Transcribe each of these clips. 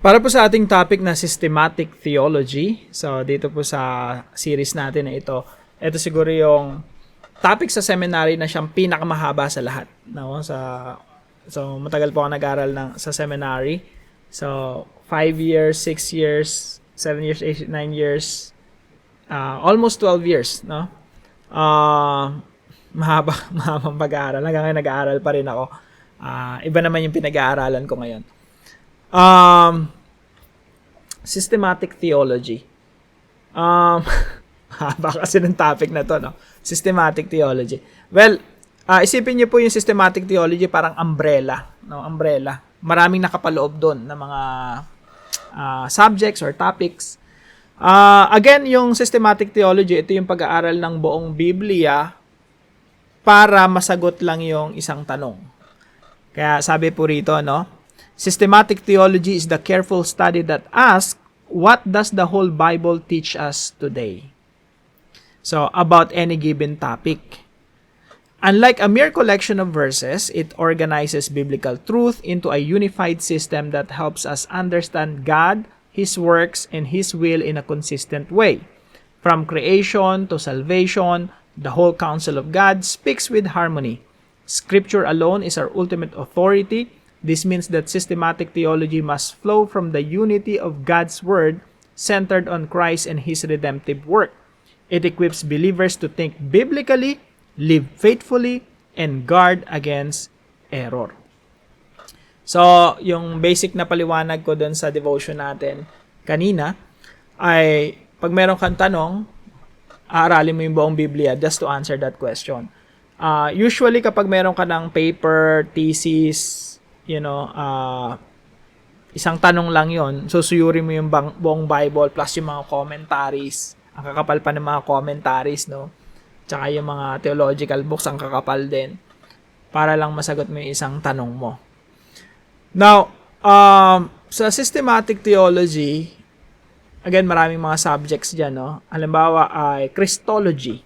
Para po sa ating topic na systematic theology, so dito po sa series natin na ito siguro yung topic sa seminary na siyang pinakamahaba sa lahat. No? So matagal po ako nag-aral sa seminary. So 5 years, 6 years, 7 years, 8, 9 years, almost 12 years. No? Mahabang pag-aaral. Hanggang ngayon nag-aaral pa rin ako. Iba naman yung pinag-aaralan ko ngayon. Systematic theology. Haba kasi ng topic na to, no? Systematic theology. Well, isipin niyo po yung systematic theology parang umbrella, no? Umbrella. Maraming nakapaloob doon na mga subjects or topics. Again, yung systematic theology, ito yung pag-aaral ng buong Biblia para masagot lang yung isang tanong. Kaya sabi po rito, no? Systematic theology is the careful study that asks, what does the whole Bible teach us today? So, about any given topic. Unlike a mere collection of verses, it organizes biblical truth into a unified system that helps us understand God, His works, and His will in a consistent way. From creation to salvation, the whole counsel of God speaks with harmony. Scripture alone is our ultimate authority. This means that systematic theology must flow from the unity of God's Word centered on Christ and His redemptive work. It equips believers to think biblically, live faithfully, and guard against error. So, yung basic na paliwanag ko dun sa devotion natin kanina ay pag meron kang tanong, aaralin mo yung buong Biblia just to answer that question. Usually, kapag meron ka ng paper, thesis, isang tanong lang yon, susuyurin mo yung buong Bible plus yung mga commentaries. Ang kakapal pa ng mga commentaries, no? Tsaka yung mga theological books, ang kakapal din. Para lang masagot mo yung isang tanong mo. Now, sa systematic theology, again, maraming mga subjects dyan, no? Halimbawa ay Christology.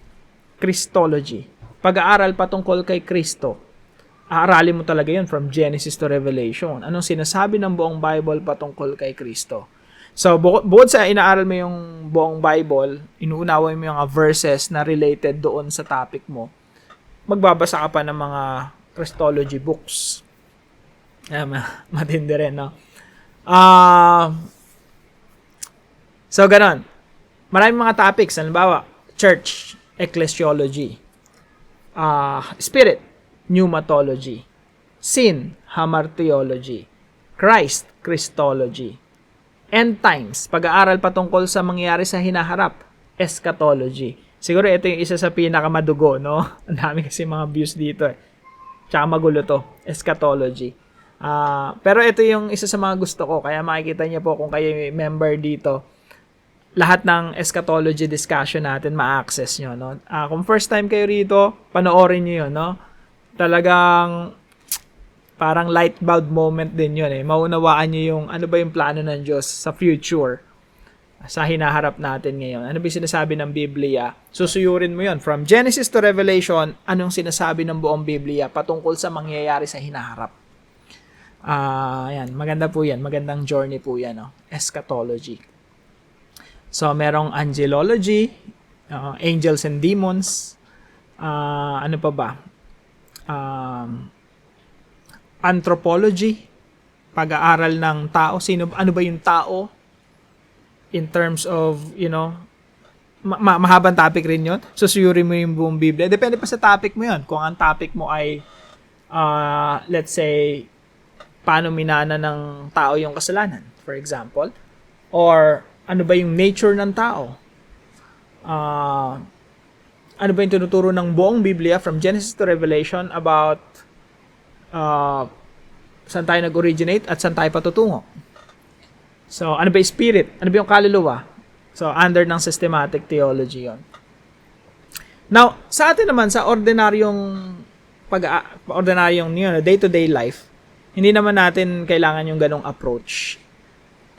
Pag-aaral patungkol kay Kristo. Aaralin mo talaga yun from Genesis to Revelation. Anong sinasabi ng buong Bible patungkol kay Kristo? So, bukod sa inaaral mo yung buong Bible, inuunawa mo yung mga verses na related doon sa topic mo, magbabasa ka pa ng mga Christology books. Matindi rin, no? So, ganon. Maraming mga topics. Halimbawa, church, ecclesiology, spirit, pneumatology, sin, hamartiology, Christ, Christology, end times, pag-aaral patungkol sa mangyayari sa hinaharap, eschatology. Siguro ito yung isa sa pinakamadugo, no? Ang dami kasi mga views dito eh. Tsaka magulo to, eschatology. Pero ito yung isa sa mga gusto ko, kaya makikita niyo po kung kayo member dito, lahat ng eschatology discussion natin ma-access nyo, no? Kung first time kayo rito, panoorin nyo yun, no? Talagang parang light bulb moment din yun eh. Maunawaan nyo yung ano ba yung plano ng Diyos sa future sa hinaharap natin ngayon. Ano ba yung sinasabi ng Biblia? Susuyurin mo yun. From Genesis to Revelation, anong sinasabi ng buong Biblia patungkol sa mangyayari sa hinaharap. Yan. Maganda po yan. Magandang journey po yan. No? Eschatology. So, merong angelology, angels and demons, ano pa ba? Anthropology, pag-aaral ng tao, ano ba yung tao in terms of, mahabang topic rin yun. Susuyurin mo yung buong Biblia. Depende pa sa topic mo yun. Kung ang topic mo ay, let's say, paano minana ng tao yung kasalanan, for example. Or, ano ba yung nature ng tao? Ano ba yung tinuturo ng buong Biblia from Genesis to Revelation about saan tayo nag-originate at saan tayo patutungo. So, ano ba yung spirit? Ano ba yung kaluluwa? So, under ng systematic theology yon. Now, sa atin naman, sa ordinaryong day-to-day life, hindi naman natin kailangan yung ganong approach.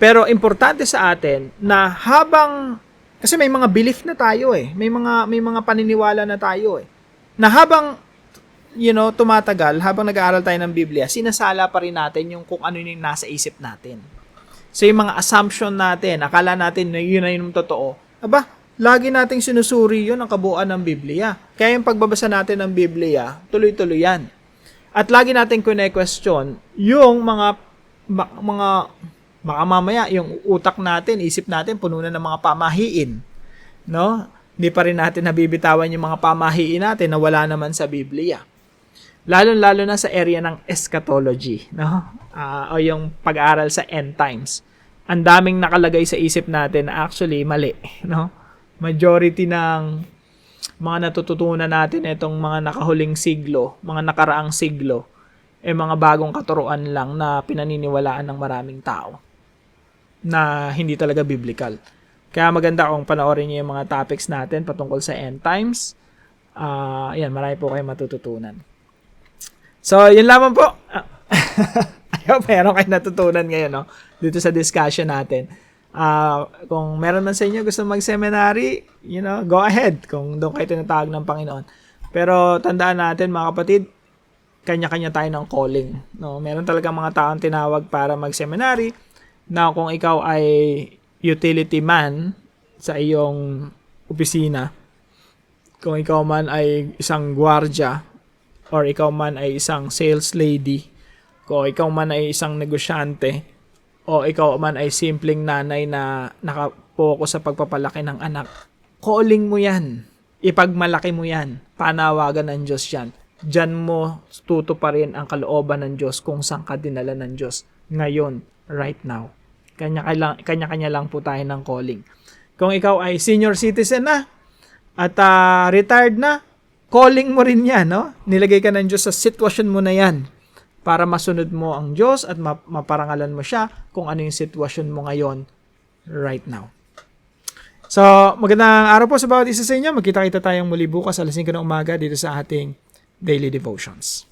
Pero, importante sa atin na kasi may mga belief na tayo eh. May mga paniniwala na tayo eh. Na habang tumatagal, habang nag-aaral tayo ng Biblia, sinasala pa rin natin yung kung ano yung nasa isip natin. So, yung mga assumption natin, akala natin na yun na yung totoo. Aba, lagi nating sinusuri yun ang kabuuan ng Biblia. Kaya yung pagbabasa natin ng Biblia, tuloy-tuloy yan. At lagi natin kine-question yung baka mamaya, yung utak natin, isip natin, puno na ng mga pamahiin. No? Hindi pa rin natin nabibitawan yung mga pamahiin natin na wala naman sa Biblia. Lalo-lalo na sa area ng eschatology, no? O yung pag-aaral sa end times. Ang daming nakalagay sa isip natin na actually mali, no? Majority ng mga natututunan natin itong mga nakahuling siglo, mga nakaraang siglo, mga bagong katuruan lang na pinaniniwalaan ng maraming tao na hindi talaga biblical. Kaya maganda kung panoorin niyo yung mga topics natin patungkol sa end times. Yan, marami po kayong matututunan. So, yun lamang po. I hope meron kayo natutunan ngayon, no? Dito sa discussion natin. Kung meron man sa inyo gusto mag-seminary, go ahead kung doon kayo tinatawag ng Panginoon. Pero tandaan natin, mga kapatid, kanya-kanya tayo ng calling. No? Meron talaga mga taong tinawag para mag-seminary na kung ikaw ay utility man sa iyong opisina, kung ikaw man ay isang gwardiya, or ikaw man ay isang sales lady, o ikaw man ay isang negosyante, o ikaw man ay simpleng nanay na nakapokus sa pagpapalaki ng anak, calling mo yan. Ipagmalaki mo yan. Panawagan ng Diyos yan. Diyan mo tutuparin ang kalooban ng Diyos kung saan ka dinala ng Diyos. Ngayon, right now. Kanya-kanya lang po tayo ng calling. Kung ikaw ay senior citizen na, at retired na, calling mo rin yan, no? Nilagay ka ng Diyos sa sitwasyon mo na yan para masunod mo ang Diyos at maparangalan mo siya kung ano yung sitwasyon mo ngayon right now. So, magandang araw po sa bawat isa sa inyo. Magkita-kita tayong muli bukas alas 5 ng umaga dito sa ating Daily Devotions.